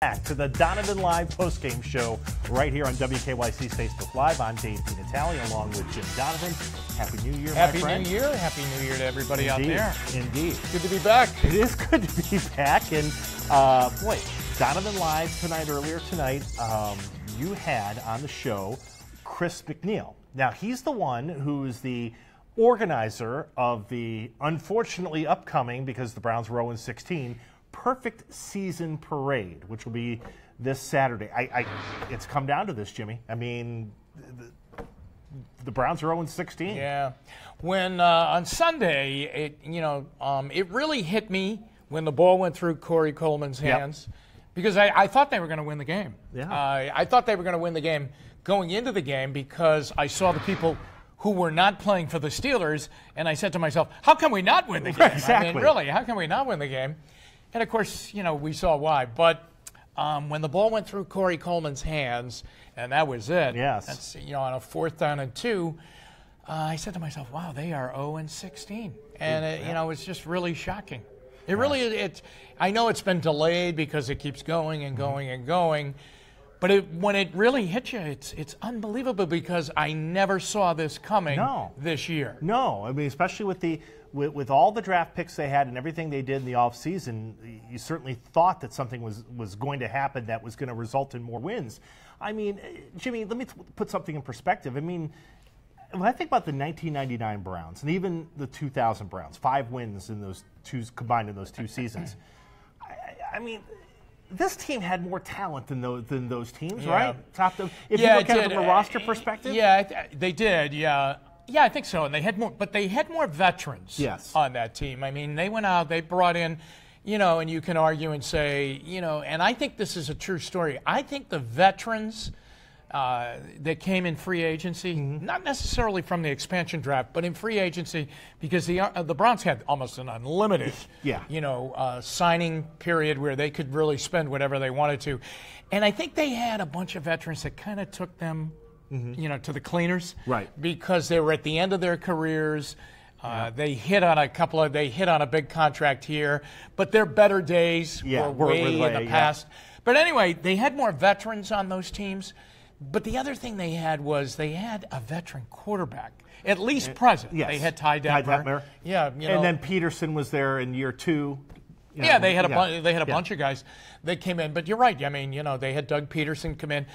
Back to the Donovan Live Postgame Show right here on WKYC's Facebook Live. I'm Dave DeNatale along with Jim Donovan. Happy New Year, my friend. Happy New Year. Happy New Year to everybody out there. Indeed. Good to be back. It is good to be back. And, boy, Donovan Live earlier tonight, you had on the show Chris McNeil. Now, he's the one who is the organizer of the unfortunately upcoming, because the Browns were 0-16, Perfect Season Parade, which will be this Saturday. It's come down to this, Jimmy. I mean, the Browns are 0-16. Yeah. When on Sunday, it really hit me when the ball went through Corey Coleman's hands, because I thought they were going to win the game. Yeah. I thought they were going to win the game going into the game because I saw the people who were not playing for the Steelers, and I said to myself, how can we not win the game? Exactly. I mean, really, how can we not win the game? And, of course, we saw why. But when the ball went through Corey Coleman's hands, and that was it. Yes. That's, on a 4th down and 2, I said to myself, wow, they are 0-16. And, it was just really shocking. It really, I know it's been delayed because it keeps going and going and going. But when it really hits you, it's unbelievable because I never saw this coming this year. No, I mean, especially with all the draft picks they had and everything they did in the offseason, you certainly thought that something was going to happen that was going to result in more wins. I mean, Jimmy, let me put something in perspective. I mean, when I think about the 1999 Browns and even the 2000 Browns, 5 wins in those combined in those 2 seasons, I mean, this team had more talent than those teams, right? If you look at it from a roster perspective? Yeah, they did, yeah. Yeah, I think so. And they had more veterans on that team. I mean, they went out, they brought in, and you can argue and say, and I think this is a true story. I think the veterans that came in free agency, not necessarily from the expansion draft, but in free agency, because the Browns had almost an unlimited, signing period where they could really spend whatever they wanted to. And I think they had a bunch of veterans that kind of took them to the cleaners, right? Because they were at the end of their careers. They hit on a big contract here, but their better days were way in the past. But anyway, they had more veterans on those teams. But the other thing they had was they had a veteran quarterback, at least present. Yes. They had Ty Detmer. Yeah, and then Peterson was there in year 2. They had a bunch of guys that came in. But you're right. I mean, they had Doug Peterson come in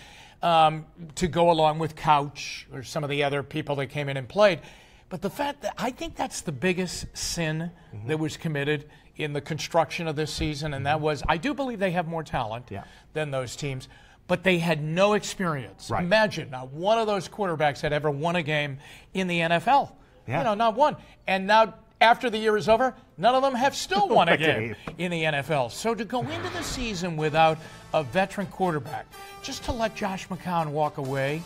to go along with Couch or some of the other people that came in and played. But the fact that I think that's the biggest sin that was committed in the construction of this season, and that was I do believe they have more talent than those teams. But they had no experience. Right. Imagine not one of those quarterbacks had ever won a game in the NFL. Yeah. Not one. And now, after the year is over, none of them have still won a game in the NFL. So to go into the season without a veteran quarterback, just to let Josh McCown walk away,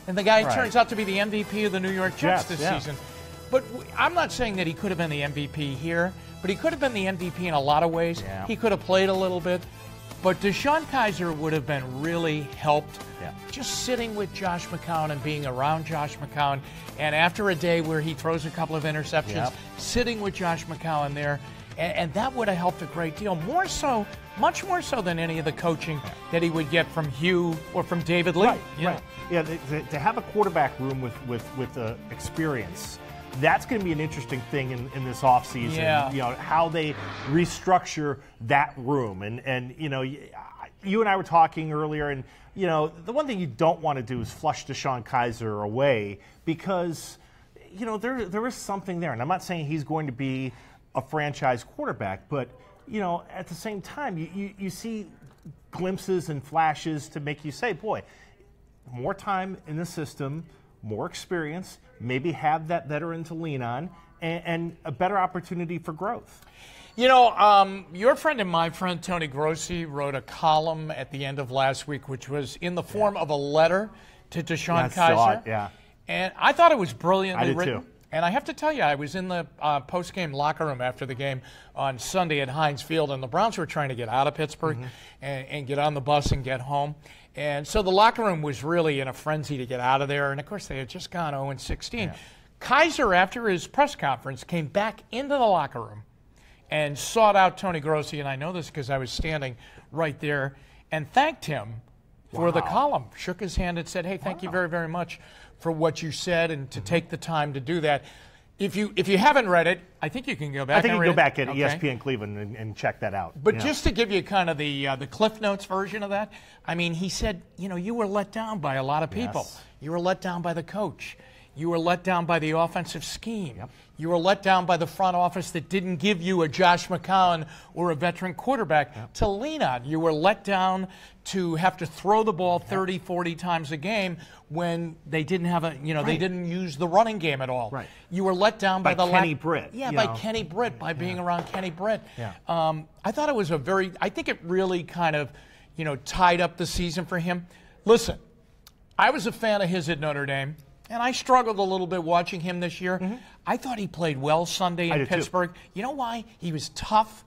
and the guy turns out to be the MVP of the New York Jets this season. But I'm not saying that he could have been the MVP here, but he could have been the MVP in a lot of ways. Yeah. He could have played a little bit. But DeShone Kizer would have been really helped just sitting with Josh McCown and being around Josh McCown. And after a day where he throws a couple of interceptions, sitting with Josh McCown there, and that would have helped a great deal. More so, much more so than any of the coaching that he would get from Hugh or from David Lee. Right. Yeah, to have a quarterback room with experience, that's going to be an interesting thing in this offseason. Yeah. How they restructure that room. And you and I were talking earlier, and, the one thing you don't want to do is flush DeShone Kizer away because, there is something there. And I'm not saying he's going to be a franchise quarterback, but, at the same time, you see glimpses and flashes to make you say, boy, more time in the system, more experience, maybe have that veteran to lean on, and a better opportunity for growth. Your friend and my friend, Tony Grossi, wrote a column at the end of last week, which was in the form of a letter to DeShone Kizer. And I thought it was brilliantly written. Too. And I have to tell you, I was in the post-game locker room after the game on Sunday at Heinz Field, and the Browns were trying to get out of Pittsburgh and get on the bus and get home. And so the locker room was really in a frenzy to get out of there. And, of course, they had just gone 0-16. Yeah. Kizer, after his press conference, came back into the locker room and sought out Tony Grossi. And I know this because I was standing right there. and thanked him for the column, shook his hand and said, hey, thank you very, very much for what you said and to take the time to do that. If you haven't read it, I think you can go back. I think and you read can go back it. at ESPN Cleveland and check that out. But just to give you kind of the Cliff Notes version of that, I mean, he said, you were let down by a lot of people. Yes. You were let down by the coach. You were let down by the offensive scheme. Yep. You were let down by the front office that didn't give you a Josh McCown or a veteran quarterback to lean on. You were let down to have to throw the ball 30, 40 times a game when they didn't have they didn't use the running game at all. Right. You were let down by Kenny Britt. Yeah, by Kenny Britt, by being around Kenny Britt. Yeah. I thought it was I think it really kind of, tied up the season for him. Listen, I was a fan of his at Notre Dame. And I struggled a little bit watching him this year. I thought he played well Sunday in Pittsburgh. Too. You know why? He was tough,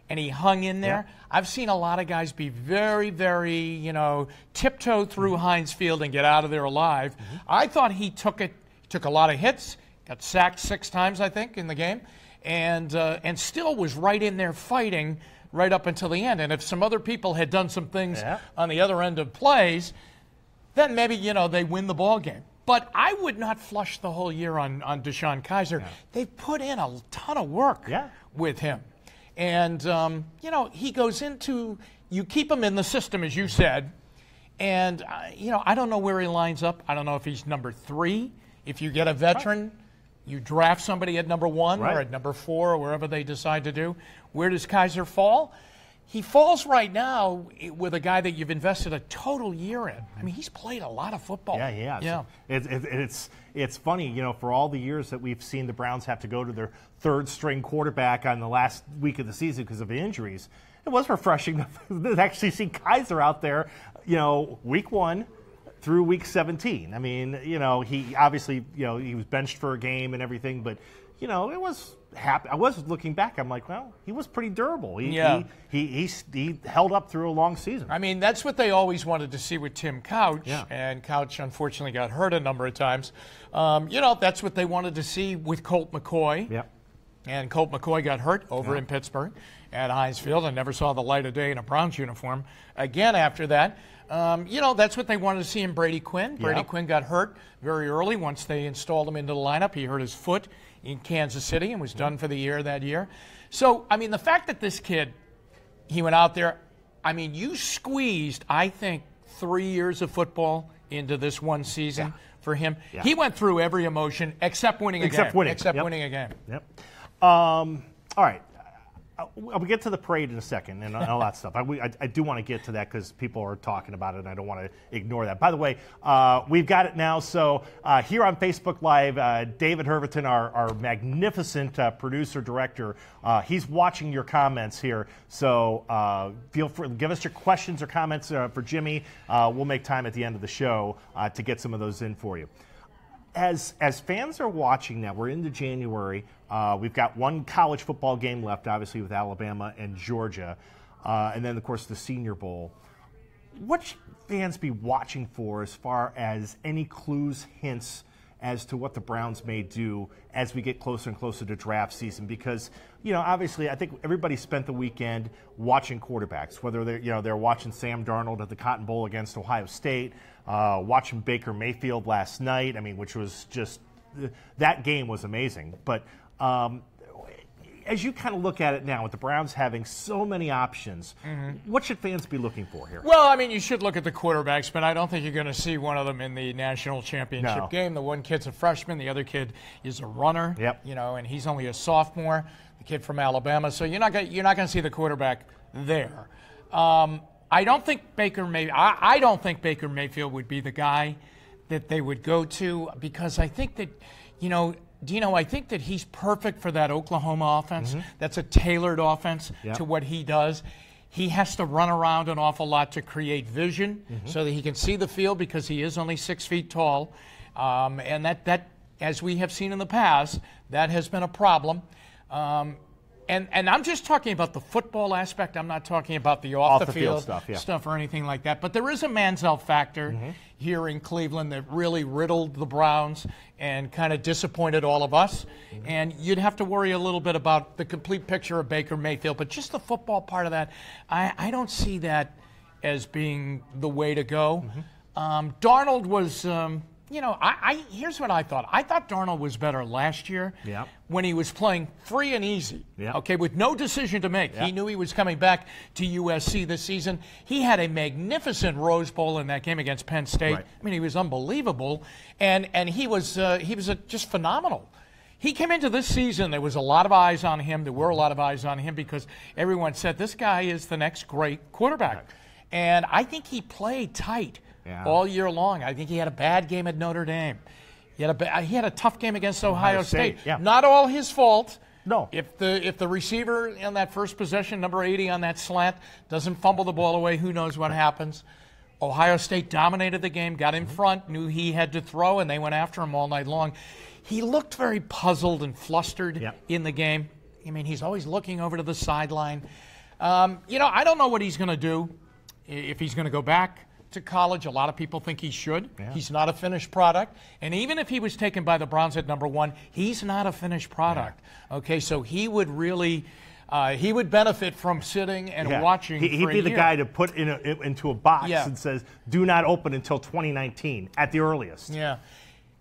and he hung in there. Yeah. I've seen a lot of guys be very, very, tiptoe through Heinz Field and get out of there alive. I thought he took a lot of hits, got sacked 6 times, I think, in the game, and still was right in there fighting right up until the end. And if some other people had done some things on the other end of plays, then maybe, they win the ball game. But I would not flush the whole year on DeShone Kizer. Yeah. They've put in a ton of work with him. And, he goes into, you keep him in the system, as you said. And, I don't know where he lines up. I don't know if he's number 3. If you get a veteran, you draft somebody at number 1 or at number 4 or wherever they decide to do. Where does Kizer fall? He falls right now with a guy that you've invested a total year in. I mean, he's played a lot of football. Yeah, he has. It's funny, for all the years that we've seen the Browns have to go to their 3rd-string quarterback on the last week of the season because of injuries. It was refreshing to actually see Kizer out there, week 1 through week 17. I mean, he obviously, he was benched for a game and everything, but, it was happy. I was looking back. I'm like, well, he was pretty durable. He held up through a long season. I mean, that's what they always wanted to see with Tim Couch, and Couch unfortunately got hurt a number of times. That's what they wanted to see with Colt McCoy. Yep. And Colt McCoy got hurt over in Pittsburgh at Heinz Field and never saw the light of day in a Browns uniform again after that. That's what they wanted to see in Brady Quinn. Brady Quinn got hurt very early once they installed him into the lineup. He hurt his foot in Kansas City and was done for the year that year. So, I mean, the fact that this kid, he went out there, I mean, you squeezed, I think, 3 years of football into this one season for him. Yeah. He went through every emotion except winning a game. Winning a game. Yep. All right. We'll get to the parade in a second and all that stuff. I do want to get to that because people are talking about it, and I don't want to ignore that. By the way, we've got it now. So here on Facebook Live, David Herverton, our magnificent producer-director, he's watching your comments here. So feel free, give us your questions or comments for Jimmy. We'll make time at the end of the show to get some of those in for you. As fans are watching now, we're into January. We've got one college football game left, obviously, with Alabama and Georgia. And then, of course, the Senior Bowl. What should fans be watching for as far as any clues, hints as to what the Browns may do as we get closer and closer to draft season? Because, obviously, I think everybody spent the weekend watching quarterbacks, whether they're watching Sam Darnold at the Cotton Bowl against Ohio State, watching Baker Mayfield last night, which was just, that game was amazing. But as you kind of look at it now, with the Browns having so many options, what should fans be looking for here? Well, you should look at the quarterbacks, but I don't think you're going to see one of them in the national championship game. The one kid's a freshman, the other kid is a runner. Yep. And he's only a sophomore, the kid from Alabama. So you're not going to see the quarterback there. I don't think Baker Mayfield would be the guy that they would go to, because I think that, Dino, I think that he's perfect for that Oklahoma offense. That's a tailored offense to what he does. He has to run around an awful lot to create vision so that he can see the field, because he is only 6 feet tall. And that, as we have seen in the past, that has been a problem. And I'm just talking about the football aspect. I'm not talking about the off the field stuff or anything like that. But there is a Manziel factor here in Cleveland that really riddled the Browns and kind of disappointed all of us. And you'd have to worry a little bit about the complete picture of Baker Mayfield. But just the football part of that, I don't see that as being the way to go. Darnold was, here's what I thought. I thought Darnold was better last year when he was playing free and easy, with no decision to make. He knew he was coming back to USC this season. He had a magnificent Rose Bowl in that game against Penn State. I mean, he was unbelievable, and he was just phenomenal. He came into this season, there was a lot of eyes on him. There were a lot of eyes on him because everyone said this guy is the next great quarterback. And I think he played tight all year long. I think he had a bad game at Notre Dame. He had a tough game against Ohio State. Not all his fault. No. If the receiver in that first possession, number 80 on that slant, doesn't fumble the ball away, who knows what happens. Ohio State dominated the game, got in front, knew he had to throw, and they went after him all night long. He looked very puzzled and flustered in the game. I mean, he's always looking over to the sideline. I don't know what he's going to do. If he's going to go back to college, a lot of people think he should. He's not a finished product. And even if he was taken by the Browns at number 1, he's not a finished product. Okay, so he would really he would benefit from sitting and watching. He'd be the guy to put into a box and says, do not open until 2019 at the earliest.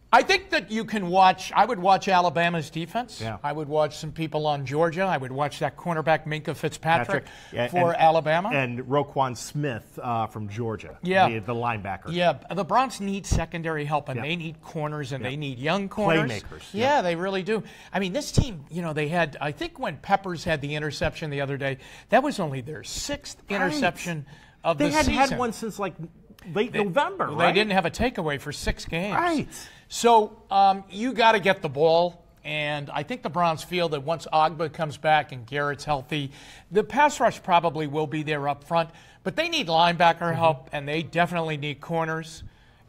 I think that you can watch. I would watch Alabama's defense. I would watch some people on Georgia. I would watch that cornerback Minkah Fitzpatrick for Alabama. And Roquan Smith from Georgia, the linebacker. The Browns need secondary help, and they need corners, and they need young corners. Playmakers. They really do. I mean, this team, they had, I think when Peppers had the interception the other day, that was only their 6th interception of the season. They hadn't had one since late November, They didn't have a takeaway for 6 games. So you got to get the ball, and I think the Browns feel that once Ogba comes back and Garrett's healthy, the pass rush probably will be there up front, but they need linebacker help, and they definitely need corners.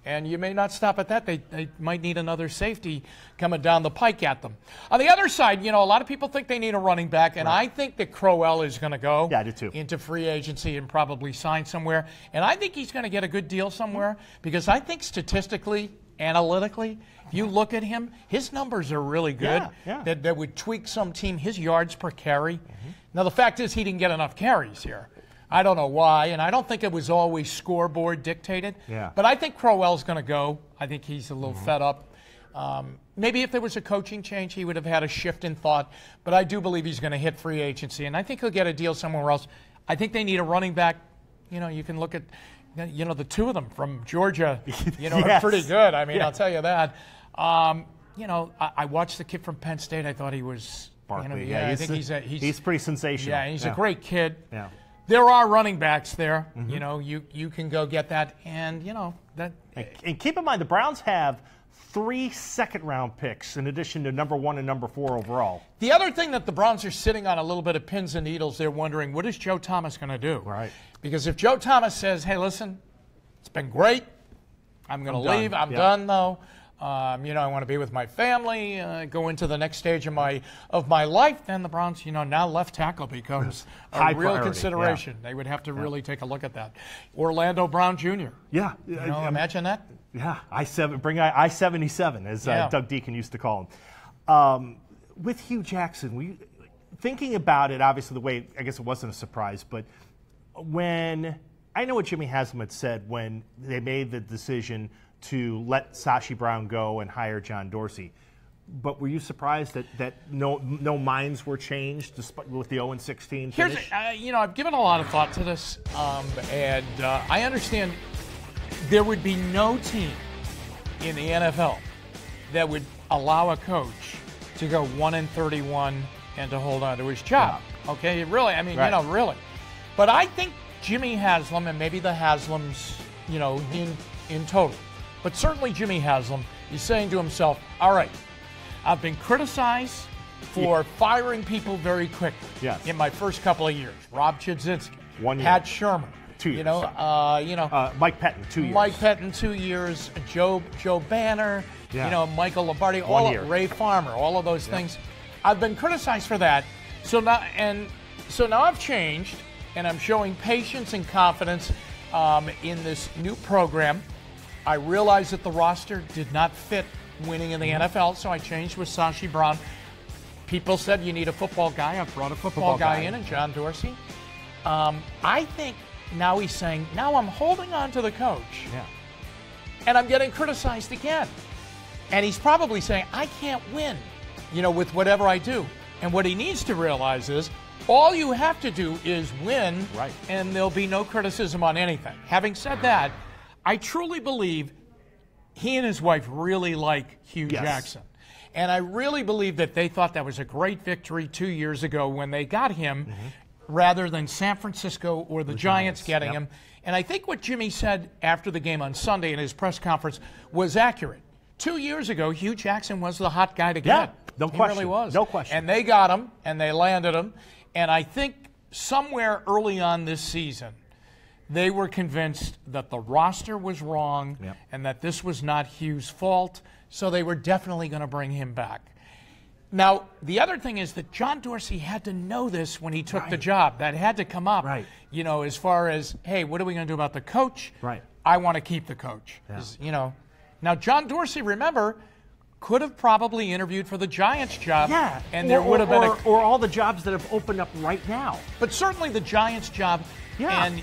And you may not stop at that. They might need another safety coming down the pike at them. On the other side, a lot of people think they need a running back, and I think that Crowell is going to go into free agency and probably sign somewhere. And I think he's going to get a good deal somewhere because I think statistically, analytically, if you look at him, his numbers are really good. That would tweak some team, his yards per carry. Now, the fact is he didn't get enough carries here. I don't know why, and I don't think it was always scoreboard dictated. But I think Crowell's going to go. I think he's a little fed up. Maybe if there was a coaching change, he would have had a shift in thought. But I do believe he's going to hit free agency, and I think he'll get a deal somewhere else. I think they need a running back. You can look at, the two of them from Georgia, are pretty good. I mean, I'll tell you that. I watched the kid from Penn State. I thought he was, Barkley. I think he's pretty sensational. Yeah, he's a great kid. There are running backs there. You can go get that, and that. And keep in mind, the Browns have 3 second-round picks in addition to number 1 and number 4 overall. The other thing that the Browns are sitting on a little bit of pins and needles, they're wondering, what is Joe Thomas going to do? Because if Joe Thomas says, hey, listen, it's been great. I'm going to leave. I'm done, though. I want to be with my family, go into the next stage of my life. Then the Browns, now left tackle becomes a real consideration. They would have to really take a look at that. Orlando Brown Jr. Imagine that. Bring I-77, as Doug Deacon used to call him. With Hugh Jackson, thinking about it, obviously the way, I guess it wasn't a surprise, but I know what Jimmy Haslam had said when they made the decision to let Sashi Brown go and hire John Dorsey. But were you surprised that no minds were changed despite with the 0-16 finish? I've given a lot of thought to this, and I understand there would be no team in the NFL that would allow a coach to go 1-31 and to hold on to his job. Okay, really, really. But I think Jimmy Haslam, and maybe the Haslams, in total, but certainly Jimmy Haslam is saying to himself, all right, I've been criticized for firing people very quickly in my first couple of years. Rob Chudzinski, 1 year. Pat Sherman, 2 years. Mike Pettin, 2 years. Mike Pettin, 2 years. Joe Banner, Michael Lombardi, 1 year. Ray Farmer, all of those things. I've been criticized for that. So now I've changed, and I'm showing patience and confidence in this new program. I realized that the roster did not fit winning in the NFL, so I changed with Sashi Brown. People said you need a football guy. I brought a football guy in, and John Dorsey. I think now he's saying, now I'm holding on to the coach. Yeah. And I'm getting criticized again. And he's probably saying, I can't win, with whatever I do. And what he needs to realize is, all you have to do is win, right, and there'll be no criticism on anything. Having said that, I truly believe he and his wife really like Hugh Jackson. And I really believe that they thought that was a great victory 2 years ago when they got him, rather than San Francisco or the Giants getting him. And I think what Jimmy said after the game on Sunday in his press conference was accurate. 2 years ago, Hugh Jackson was the hot guy to get. Yeah, no question. He really was. No question. And they got him, and they landed him. And I think somewhere early on this season, they were convinced that the roster was wrong and that this was not Hugh's fault, so they were definitely going to bring him back. Now, the other thing is that John Dorsey had to know this when he took the job. That had to come up, as far as, hey, what are we going to do about the coach? Right. I want to keep the coach. Now, John Dorsey, remember, could have probably interviewed for the Giants job. Yeah. And there would have been or all the jobs that have opened up right now. But certainly the Giants job. Yeah. And,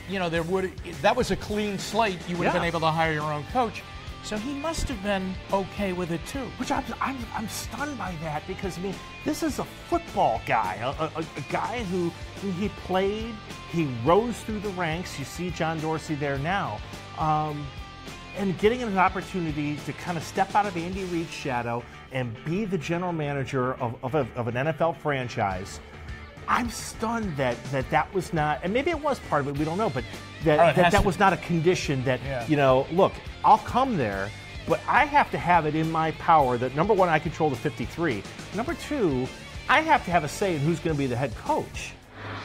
that was a clean slate. You would have been able to hire your own coach. So he must have been okay with it, too. Which I'm stunned by that because, this is a football guy, a guy who he played, he rose through the ranks. You see John Dorsey there now. And getting an opportunity to kind of step out of Andy Reid's shadow and be the general manager of an NFL franchise, I'm stunned that was not, and maybe it was part of it, we don't know, but that was not a condition that, look, I'll come there, but I have to have it in my power that, number one, I control the 53. Number two, I have to have a say in who's going to be the head coach.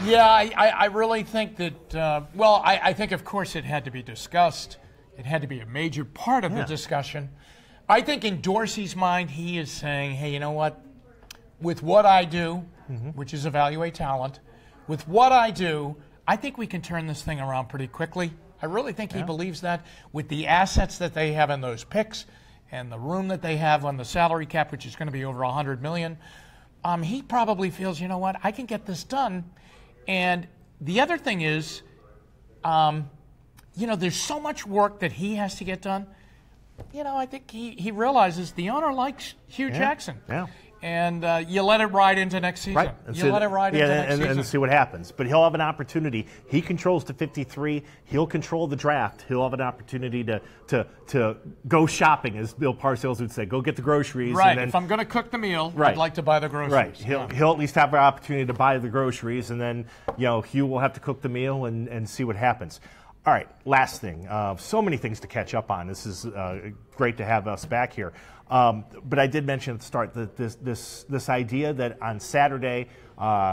Yeah, I really think that, I think, of course, it had to be discussed. It had to be a major part of the discussion. I think in Dorsey's mind, he is saying, hey, you know what? With what I do, which is evaluate talent, with what I do, I think we can turn this thing around pretty quickly. I really think he believes that with the assets that they have in those picks and the room that they have on the salary cap, which is going to be over $100 million. He probably feels, you know what? I can get this done. And the other thing is, there's so much work that he has to get done. I think he realizes the owner likes Hugh Jackson. Yeah. And you let it ride into next season. Right. You let it ride into next season. And see what happens. But he'll have an opportunity. He controls the 53. He'll control the draft. He'll have an opportunity to go shopping, as Bill Parcells would say. Go get the groceries. Right. And then, if I'm going to cook the meal, I'd like to buy the groceries. Right. He'll at least have an opportunity to buy the groceries, and then Hugh will have to cook the meal and see what happens. All right, last thing. So many things to catch up on. This is great to have us back here. But I did mention at the start that this idea that on Saturday,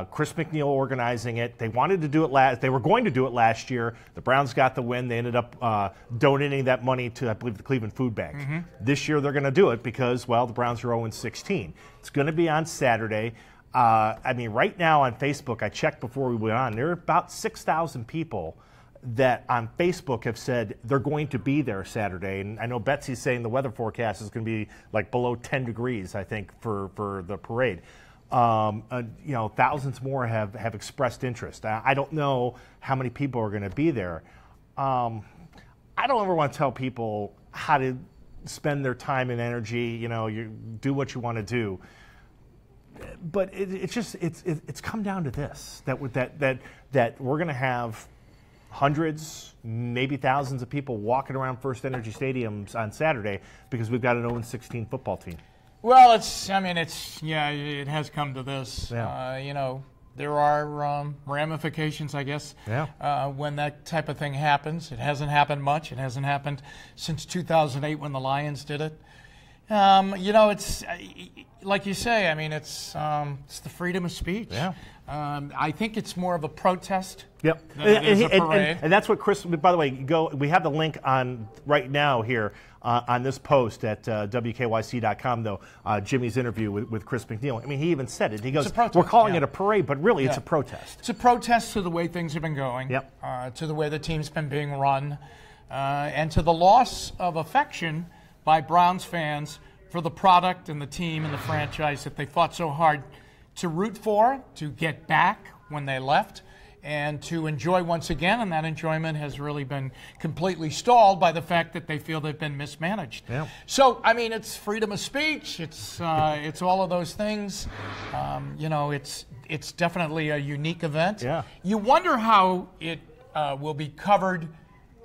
Chris McNeil organizing it. They wanted to do it They were going to do it last year. The Browns got the win. They ended up donating that money to, I believe, the Cleveland Food Bank. This year they're going to do it because, the Browns are 0-16. It's going to be on Saturday. Right now on Facebook, I checked before we went on. There are about 6,000 people that on Facebook have said they're going to be there Saturday. And I know Betsy's saying the weather forecast is going to be like below 10 degrees, I think, for the parade. Thousands more have expressed interest. I don't know how many people are going to be there. I don't ever want to tell people how to spend their time and energy. You do what you want to do. But it's come down to this, that we're going to have hundreds, maybe thousands of people walking around First Energy stadiums on Saturday because we've got an 0-16 football team. Well, it has come to this. Yeah. There are ramifications, I guess, when that type of thing happens. It hasn't happened much. It hasn't happened since 2008 when the Lions did it. It's like you say. It's the freedom of speech. Yeah. I think it's more of a protest. Yep. Than it is a parade. And that's what Chris. By the way, we have the link on right now here on this post at WKYC.com. Though Jimmy's interview with Chris McNeil. He even said it. He goes, "We're calling it a parade, but really it's a protest." It's a protest to the way things have been going. Yep. To the way the team's been being run, and to the loss of affection by Browns fans for the product and the team and the franchise that they fought so hard to root for, to get back when they left. and to enjoy once again, and that enjoyment has really been completely stalled by the fact that they feel they've been mismanaged. Yeah. So, I mean, it's freedom of speech, it's all of those things. You know, it's definitely a unique event. Yeah. You wonder how it will be covered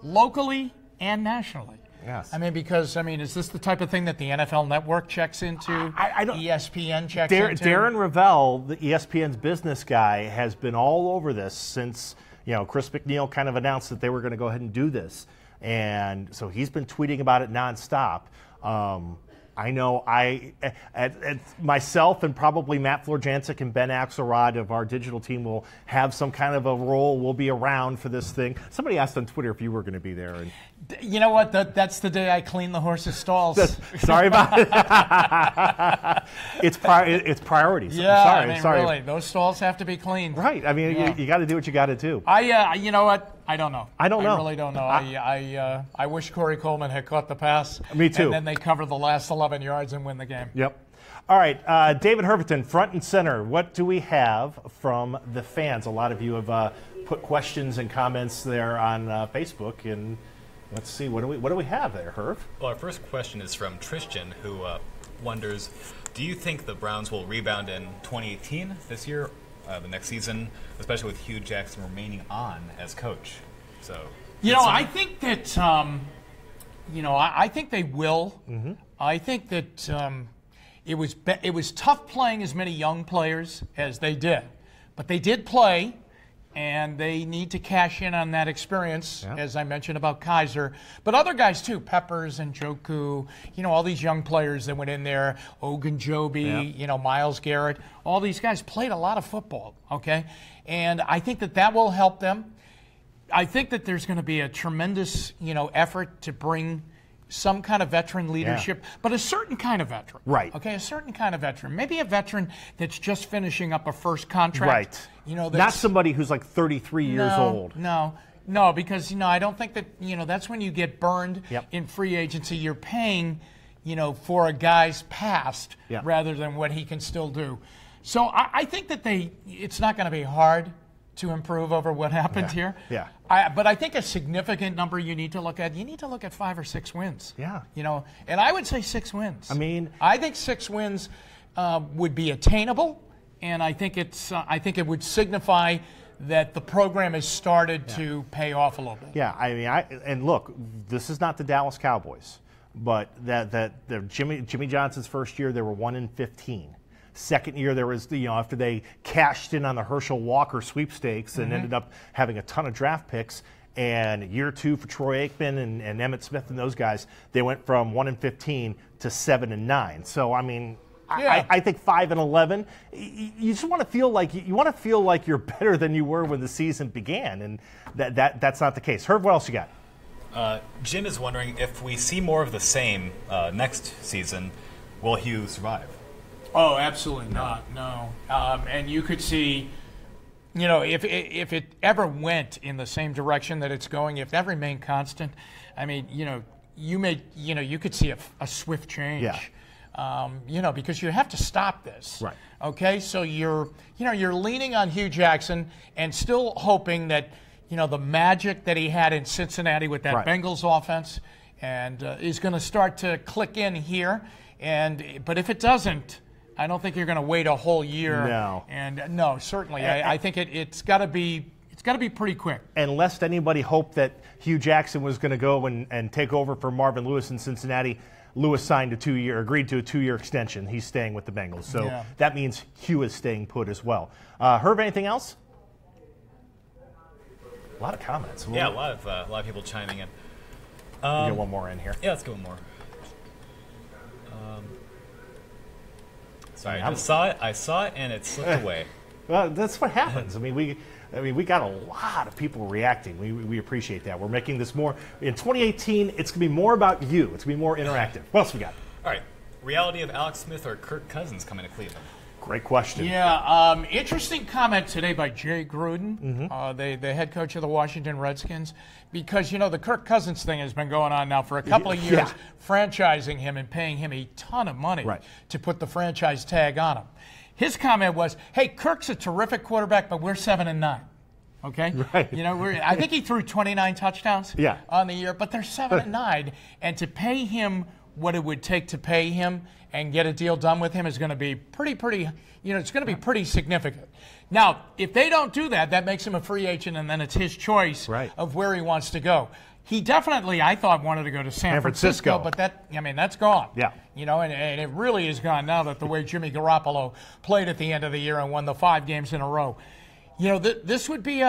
locally and nationally. Yes. I mean, because, is this the type of thing that the NFL Network checks into? I don't. ESPN checks into? Darren Ravel, the ESPN's business guy, has been all over this since, Chris McNeil kind of announced that they were going to go ahead and do this. And so he's been tweeting about it nonstop. I know myself and probably Matt Florjancic and Ben Axelrod of our digital team will have some kind of a role. We'll be around for this thing. Somebody asked on Twitter if you were going to be there. And you know what? That's the day I clean the horses' stalls. Sorry about it. It's priorities. Yeah, sorry. Really, those stalls have to be cleaned. Right. You got to do what you got to do. You know what? I don't know. I don't know. I really don't know. I wish Corey Coleman had caught the pass. Me too. And then they cover the last 11 yards and win the game. Yep. All right, David Herverton, front and center. What do we have from the fans? A lot of you have put questions and comments there on Facebook, and let's see, what do we have there, Herv? Well, our first question is from Tristan, who wonders, do you think the Browns will rebound in 2018, this year, the next season, especially with Hugh Jackson remaining on as coach? So, I think that, I think they will. Mm-hmm. I think that it was tough playing as many young players as they did, but they did play, and they need to cash in on that experience, as I mentioned about Kaiser. But other guys, too, Peppers and Njoku, all these young players that went in there, Ogunjobi, Myles Garrett, all these guys played a lot of football, okay? And I think that will help them. I think that there's going to be a tremendous, effort to bring some kind of veteran leadership, but a certain kind of veteran. Right. Okay, a certain kind of veteran. Maybe a veteran that's just finishing up a first contract. Right. Not somebody who's like 33 years old. No, because, I don't think that, that's when you get burned in free agency. You're paying, for a guy's past rather than what he can still do. So I think that it's not going to be hard to improve over what happened here. Yeah. But I think a significant number you need to look at 5 or 6 wins. Yeah. And I would say 6 wins. I think 6 wins would be attainable, and I think it would signify that the program has started to pay off a little bit. Yeah, and look, this is not the Dallas Cowboys, but that Jimmy Johnson's first year they were 1-15. Second year, there was after they cashed in on the Herschel Walker sweepstakes and ended up having a ton of draft picks. And year 2 for Troy Aikman and Emmitt Smith and those guys, they went from 1-15 to 7-9. So I think 5-11. You just want to feel like you're better than you were when the season began, and that's not the case. Herb, what else you got? Jim is wondering if we see more of the same next season, will Hugh survive? Oh, absolutely not. No. And you could see, if it ever went in the same direction that it's going, if that remained constant, you could see a swift change. Yeah. Because you have to stop this. Right. Okay. So you're leaning on Hugh Jackson and still hoping that the magic that he had in Cincinnati with that Bengals offense and is going to start to click in here. But if it doesn't, I don't think you're going to wait a whole year. No. And no, certainly. I think it's got to be pretty quick. And lest anybody hope that Hugh Jackson was going to go and take over for Marvin Lewis in Cincinnati, Lewis agreed to a 2-year extension. He's staying with the Bengals. So that means Hugh is staying put as well. Herb, anything else? A lot of comments. Yeah, a lot of people chiming in. We'll get one more in here. Yeah, let's get one more. Sorry, I saw it and it slipped away. Well, that's what happens. We got a lot of people reacting. We appreciate that. We're making this more in 2018. It's going to be more about you. It's going to be more interactive. What else we got? All right, reality of Alex Smith or Kirk Cousins coming to Cleveland. Great question. Yeah, interesting comment today by Jay Gruden, the head coach of the Washington Redskins, because, the Kirk Cousins thing has been going on now for a couple of years, franchising him and paying him a ton of money to put the franchise tag on him. His comment was, hey, Kirk's a terrific quarterback, but we're 7-9. Okay, Right. You know, I think he threw 29 touchdowns. Yeah. On the year, but they're 7-9, and to pay him what it would take to pay him and get a deal done with him is going to be pretty. You know, it's going to be pretty significant. Now, if they don't do that, that makes him a free agent, and then it's his choice of where he wants to go. He definitely, I thought, wanted to go to San Francisco, but that's gone. Yeah. You know, and it really is gone now that the way Jimmy Garoppolo played at the end of the year and won the 5 games in a row. You know, this would be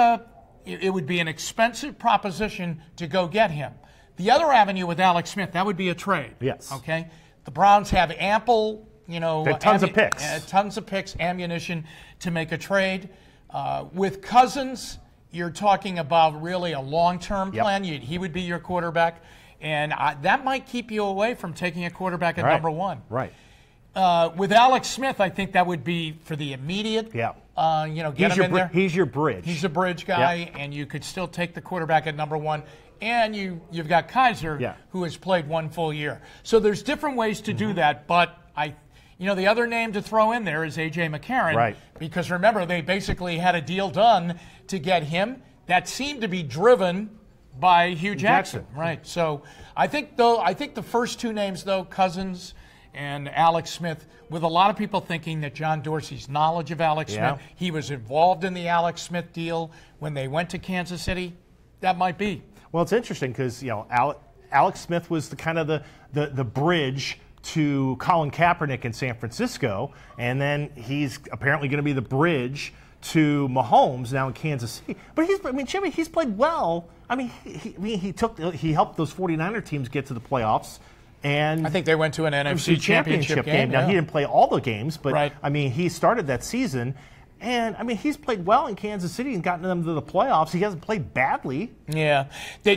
it would be an expensive proposition to go get him. The other avenue with Alex Smith, that would be a trade. Yes. Okay. The Browns have ample, you know, tons of picks, ammunition to make a trade. With Cousins, you're talking about really a long-term plan. He would be your quarterback, and that might keep you away from taking a quarterback at number 1. Right. With Alex Smith, I think that would be for the immediate. Yeah. You know, get him in there. He's your bridge. He's a bridge guy, and you could still take the quarterback at number 1. And you've got Kaiser, who has played 1 full year. So there's different ways to do that, but you know, the other name to throw in there is A.J. McCarron. Right. Because remember, they basically had a deal done to get him that seemed to be driven by Hugh Jackson. Right. So I think the first 2 names, though, Cousins and Alex Smith, with a lot of people thinking that John Dorsey's knowledge of Alex Smith, he was involved in the Alex Smith deal when they went to Kansas City, that might be. Well, it's interesting because, you know, Alex Smith was the kind of the bridge to Colin Kaepernick in San Francisco, and then he's apparently going to be the bridge to Mahomes now in Kansas City. But Jimmy, he's played well. I mean, he helped those 49er teams get to the playoffs. And I think they went to an NFC championship game. Now, he didn't play all the games, but, I mean, he started that season. And, I mean, he's played well in Kansas City and gotten them to the playoffs. He hasn't played badly. Yeah.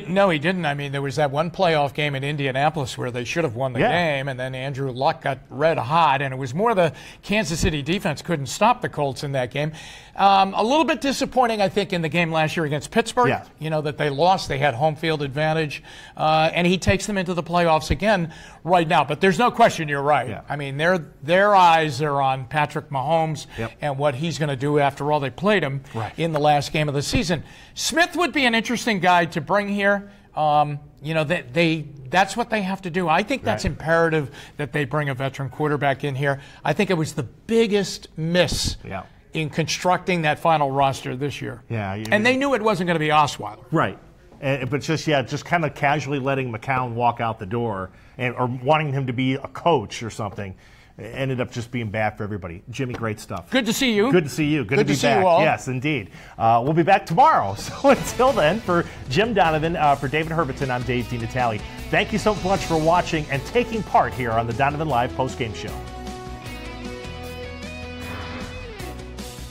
No, he didn't. I mean, there was that one playoff game in Indianapolis where they should have won the game, and then Andrew Luck got red hot, and it was more the Kansas City defense couldn't stop the Colts in that game. A little bit disappointing, I think, in the game last year against Pittsburgh. Yeah. You know, that they lost. They had home field advantage. And he takes them into the playoffs again right now. But there's no question, you're right. Yeah. I mean, their eyes are on Patrick Mahomes and what he's going to do. After all, they played him in the last game of the season. Smith would be an interesting guy to bring here. You know, that's what they have to do. I think that's imperative that they bring a veteran quarterback in here. I think it was the biggest miss in constructing that final roster this year. Yeah, and they knew it wasn't going to be Osweiler. Right. But just kind of casually letting McCown walk out the door or wanting him to be a coach or something. It ended up just being bad for everybody. Jimmy, great stuff. Good to see you. Good to see you. Good to be see back. You all. Yes, indeed. We'll be back tomorrow. So until then, for Jim Donovan, for David Herberton, I'm Dave DeNatale. Thank you so much for watching and taking part here on the Donovan Live Postgame Show.